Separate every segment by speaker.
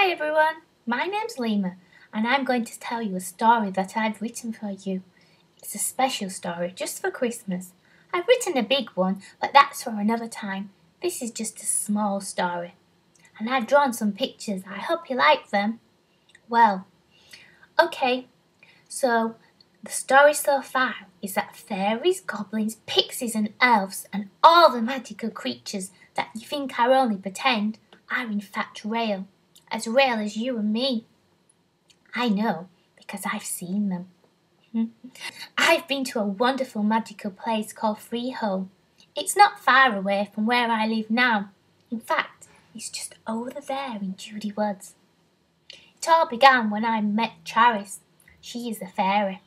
Speaker 1: Hi everyone, my name's Halima and I'm going to tell you a story that I've written for you. It's a special story just for Christmas. I've written a big one, but that's for another time. This is just a small story. And I've drawn some pictures. I hope you like them. Well, okay, so the story so far is that fairies, goblins, pixies and elves and all the magical creatures that you think are only pretend are in fact real as you and me. I know because I've seen them. I've been to a wonderful magical place called Freehold. It's not far away from where I live now. In fact, it's just over there in Judy Woods. It all began when I met Charis. She is a fairy.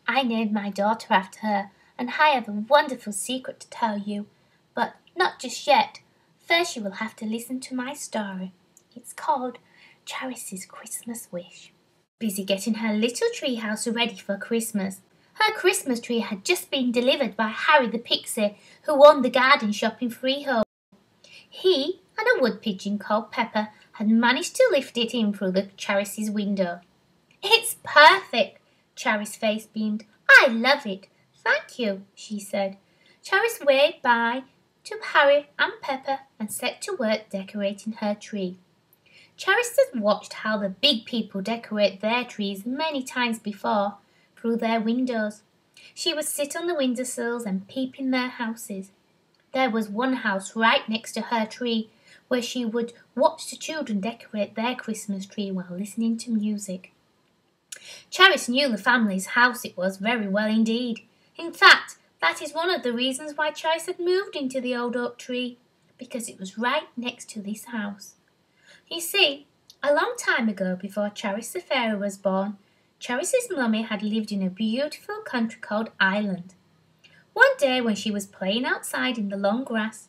Speaker 1: I named my daughter after her, and I have a wonderful secret to tell you. But not just yet. First you will have to listen to my story. It's called Charis's Christmas Wish. Busy getting her little tree house ready for Christmas. Her Christmas tree had just been delivered by Harry the Pixie, who owned the garden shop in Freehold. He and a wood pigeon called Pepper had managed to lift it in through the Charis's window. It's perfect, Charis' face beamed. I love it. Thank you, she said. Charis waved bye to Harry and Pepper and set to work decorating her tree. Charis had watched how the big people decorate their trees many times before through their windows. She would sit on the windowsills and peep in their houses. There was one house right next to her tree where she would watch the children decorate their Christmas tree while listening to music. Charis knew the family's house it was very well indeed. In fact, that is one of the reasons why Charis had moved into the old oak tree, because it was right next to this house. You see, a long time ago, before Charis the fairy was born, Charis's mummy had lived in a beautiful country called Ireland. One day when she was playing outside in the long grass,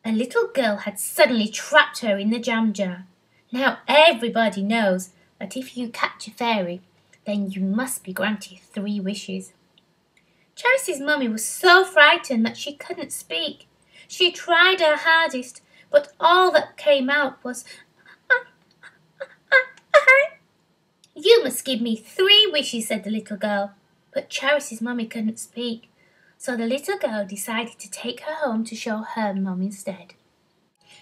Speaker 1: a little girl had suddenly trapped her in the jam jar. Now everybody knows that if you catch a fairy, then you must be granted 3 wishes. Charis's mummy was so frightened that she couldn't speak. She tried her hardest, but all that came out was, You must give me 3 wishes, said the little girl. But Charis's mummy couldn't speak, so the little girl decided to take her home to show her mum instead.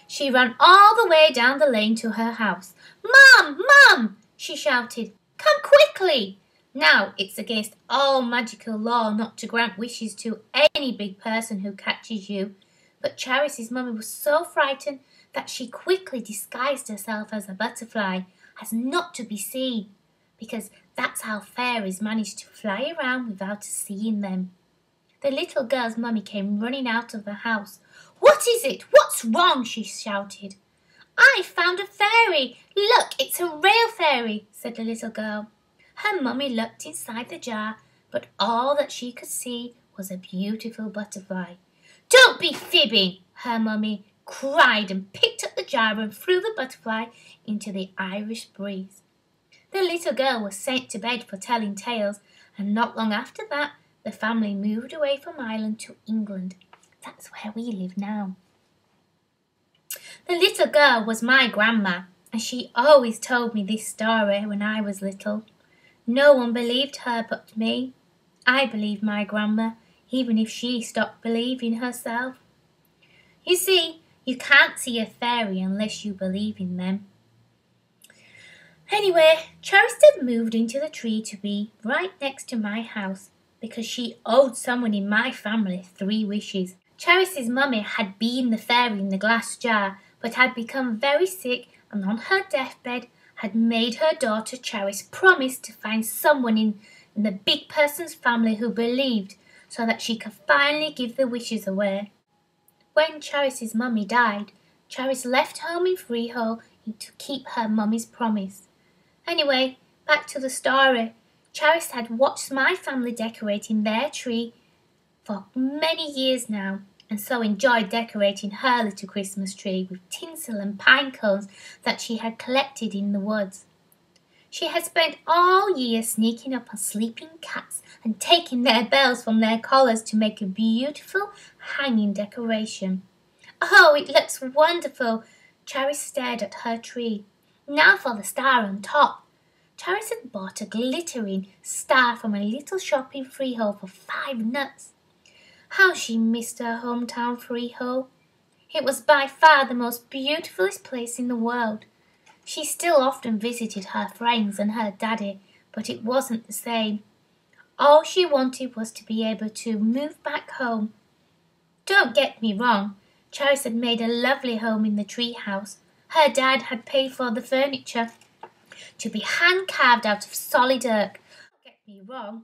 Speaker 1: She ran all the way down the lane to her house. Mum! Mum! She shouted. Come quickly! Now, it's against all magical law not to grant wishes to any big person who catches you, but Charis's mummy was so frightened that she quickly disguised herself as a butterfly, as not to be seen, because that's how fairies manage to fly around without us seeing them. The little girl's mummy came running out of the house. What is it? What's wrong? She shouted. I found a fairy. Look, it's a real fairy, said the little girl. Her mummy looked inside the jar, but all that she could see was a beautiful butterfly. Don't be fibbing, her mummy cried and picked up the jar and threw the butterfly into the Irish breeze. The little girl was sent to bed for telling tales, and not long after that, the family moved away from Ireland to England. That's where we live now. The little girl was my grandma, and she always told me this story when I was little. No one believed her but me. I believe my grandma, even if she stopped believing herself. You see, you can't see a fairy unless you believe in them. Anyway, Charis had moved into the tree to be right next to my house because she owed someone in my family 3 wishes. Charis's mummy had been the fairy in the glass jar, but had become very sick and on her deathbed had made her daughter Charis promise to find someone in the big person's family who believed, so that she could finally give the wishes away. When Charis's mummy died, Charis left home in Freehold to keep her mummy's promise. Anyway, back to the story. Charis had watched my family decorating their tree for many years now, and so enjoyed decorating her little Christmas tree with tinsel and pine cones that she had collected in the woods. She had spent all year sneaking up on sleeping cats and taking their bells from their collars to make a beautiful hanging decoration. Oh, it looks wonderful, Charis stared at her tree. Now for the star on top. Charis had bought a glittering star from a little shop in Freehold for 5 nuts. How she missed her hometown Freehold. It was by far the most beautifulest place in the world. She still often visited her friends and her daddy, but it wasn't the same. All she wanted was to be able to move back home. Don't get me wrong, Charis had made a lovely home in the tree house. Her dad had paid for the furniture to be hand-carved out of solid oak. Don't get me wrong,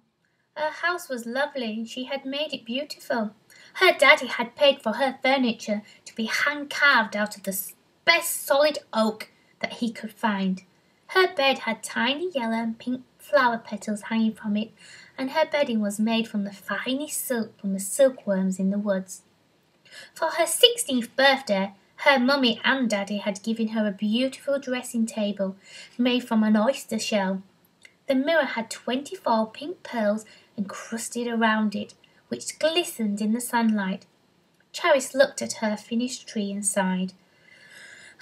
Speaker 1: her house was lovely and she had made it beautiful. Her daddy had paid for her furniture to be hand-carved out of the best solid oak that he could find. Her bed had tiny yellow and pink flower petals hanging from it, and her bedding was made from the finest silk from the silkworms in the woods. For her 16th birthday, her mummy and daddy had given her a beautiful dressing table made from an oyster shell. The mirror had 24 pink pearls encrusted around it, which glistened in the sunlight. Charis looked at her finished tree and sighed.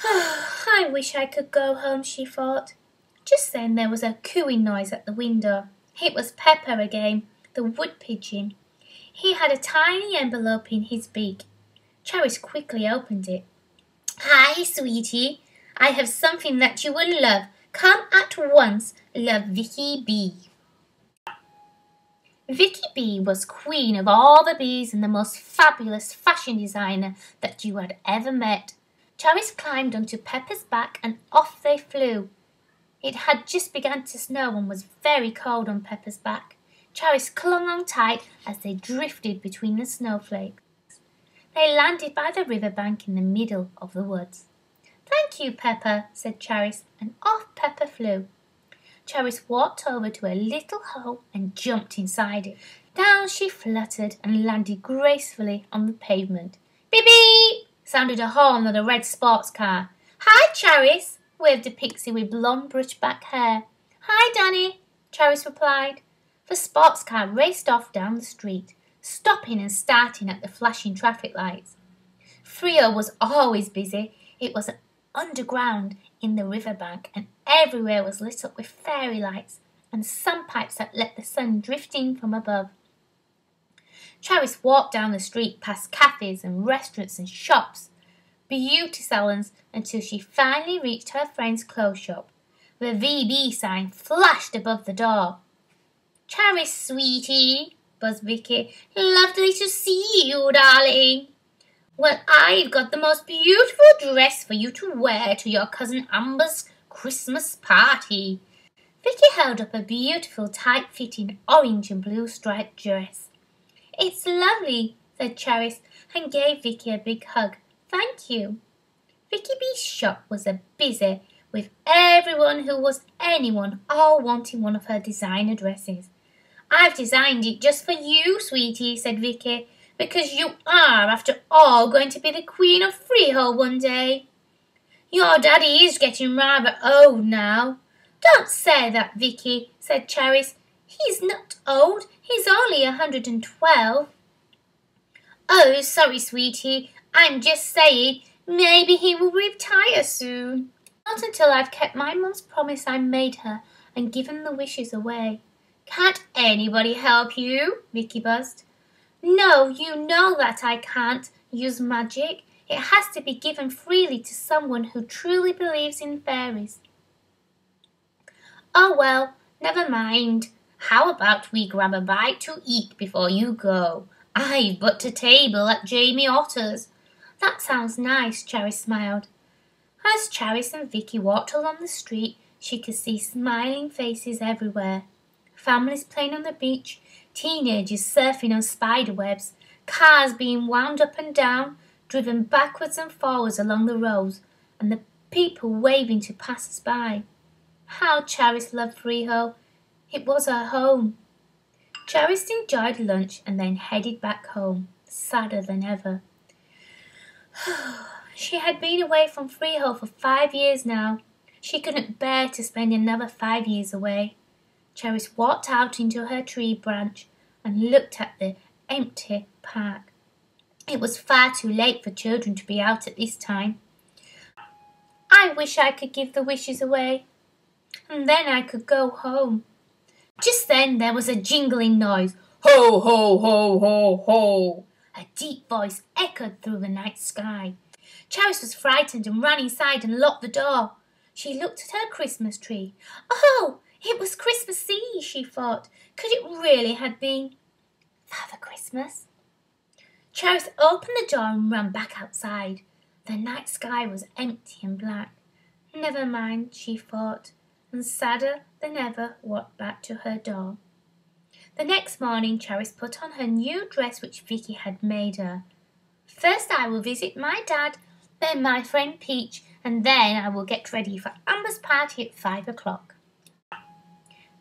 Speaker 1: I wish I could go home, she thought. Just then there was a cooing noise at the window. It was Pepper again, the wood pigeon. He had a tiny envelope in his beak. Charis quickly opened it. Hi, sweetie. I have something that you will love. Come at once. Love, Vicky B. Vicky B was queen of all the bees and the most fabulous fashion designer that you had ever met. Charis climbed onto Pepper's back and off they flew. It had just begun to snow and was very cold on Pepper's back. Charis clung on tight as they drifted between the snowflakes. They landed by the riverbank in the middle of the woods. Thank you, Pepper, said Charis, and off Pepper flew. Charis walked over to a little hole and jumped inside it. Down she fluttered and landed gracefully on the pavement. Beep beep! Sounded a horn of a red sports car. Hi, Charis, waved a pixie with blonde brush-back hair. Hi, Danny, Charis replied. The sports car raced off down the street, stopping and starting at the flashing traffic lights. Frio was always busy. It was underground in the riverbank, and everywhere was lit up with fairy lights and sun pipes that let the sun drift in from above. Charis walked down the street past cafes and restaurants and shops, beauty salons, until she finally reached her friend's clothes shop. The VB sign flashed above the door. Charis, sweetie, buzzed Vicky. Lovely to see you, darling. Well, I've got the most beautiful dress for you to wear to your cousin Amber's Christmas party. Vicky held up a beautiful, tight-fitting orange and blue striped dress. It's lovely, said Charis, and gave Vicky a big hug. Thank you. Vicky B's shop was busy with everyone who was anyone, all wanting one of her designer dresses. I've designed it just for you, sweetie, said Vicky, because you are, after all, going to be the Queen of Freehold one day. Your daddy is getting rather old now. Don't say that, Vicky, said Charis. He's not old. He's only 112. Oh, sorry, sweetie. I'm just saying, maybe he will retire soon. Not until I've kept my mum's promise I made her and given the wishes away. Can't anybody help you? Vicky buzzed. No, you know that I can't use magic. It has to be given freely to someone who truly believes in fairies. Oh well, never mind. How about we grab a bite to eat before you go? I've booked a table at Jamie Otter's. That sounds nice, Charis smiled. As Charis and Vicky walked along the street, she could see smiling faces everywhere. Families playing on the beach, teenagers surfing on spider webs, cars being wound up and down, driven backwards and forwards along the roads, and the people waving to passers-by. How Charis loved Freehold. It was her home. Charis enjoyed lunch and then headed back home, sadder than ever. She had been away from Freehold for 5 years now. She couldn't bear to spend another 5 years away. Charis walked out into her tree branch and looked at the empty park. It was far too late for children to be out at this time. I wish I could give the wishes away, and then I could go home." Just then there was a jingling noise. Ho, ho, ho, ho, ho! A deep voice echoed through the night sky. Charis was frightened and ran inside and locked the door. She looked at her Christmas tree. Oh, it was Christmas Eve, she thought. Could it really have been Father Christmas? Charis opened the door and ran back outside. The night sky was empty and black. Never mind, she thought, and sadder than ever walked back to her door. The next morning Charis put on her new dress which Vicky had made her. "First I will visit my dad, then my friend Peach, and then I will get ready for Amber's party at 5 o'clock.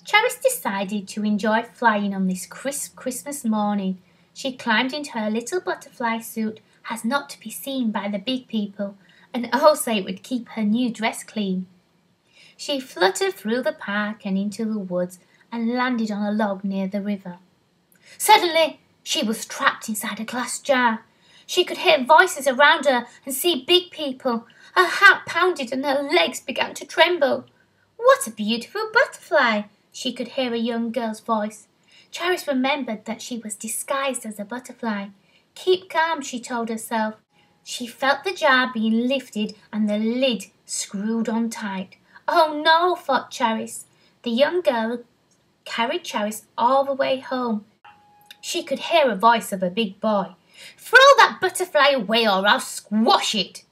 Speaker 1: Charis decided to enjoy flying on this crisp Christmas morning. She climbed into her little butterfly suit as not to be seen by the big people, and also it would keep her new dress clean. She fluttered through the park and into the woods and landed on a log near the river. Suddenly she was trapped inside a glass jar. She could hear voices around her and see big people. Her heart pounded and her legs began to tremble. "What a beautiful butterfly!" she could hear a young girl's voice. Charis remembered that she was disguised as a butterfly. "Keep calm," she told herself. She felt the jar being lifted and the lid screwed on tight. "Oh no," thought Charis. The young girl carried Charis all the way home. She could hear a voice of a big boy. "Throw that butterfly away or I'll squash it."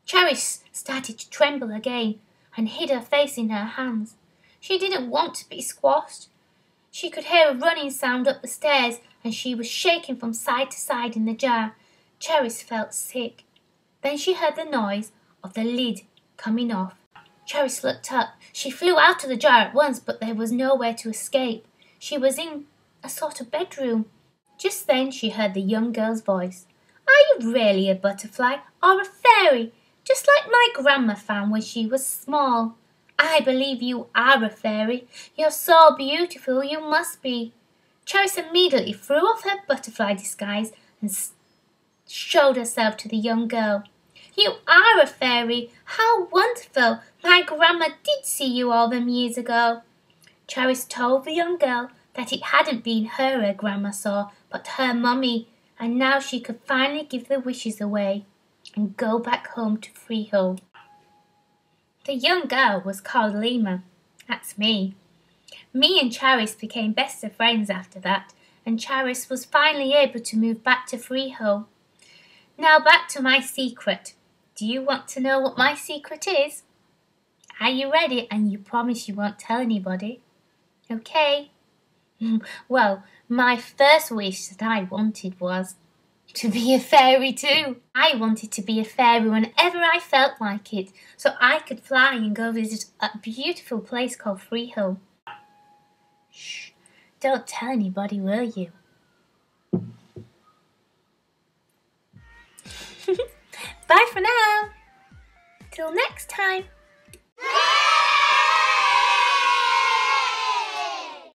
Speaker 1: Charis started to tremble again and hid her face in her hands. She didn't want to be squashed. She could hear a running sound up the stairs and she was shaking from side to side in the jar. Charis felt sick. Then she heard the noise of the lid coming off. Charis looked up. She flew out of the jar at once, but there was nowhere to escape. She was in a sort of bedroom. Just then she heard the young girl's voice. "Are you really a butterfly or a fairy? Just like my grandma found when she was small." "I believe you are a fairy. You're so beautiful, you must be." Charis immediately threw off her butterfly disguise and showed herself to the young girl. "You are a fairy. How wonderful. My grandma did see you all them years ago." Charis told the young girl that it hadn't been her grandma saw, but her mummy, and now she could finally give the wishes away and go back home to Freehold. The young girl was called Halima. That's me. Me and Charis became best of friends after that, and Charis was finally able to move back to Freehold. Now back to my secret. Do you want to know what my secret is? Are you ready? And you promise you won't tell anybody? Okay. Well, my first wish that I wanted was to be a fairy too. I wanted to be a fairy whenever I felt like it, so I could fly and go visit a beautiful place called Freehold. Shh, don't tell anybody, will you? Bye for now. Till next time.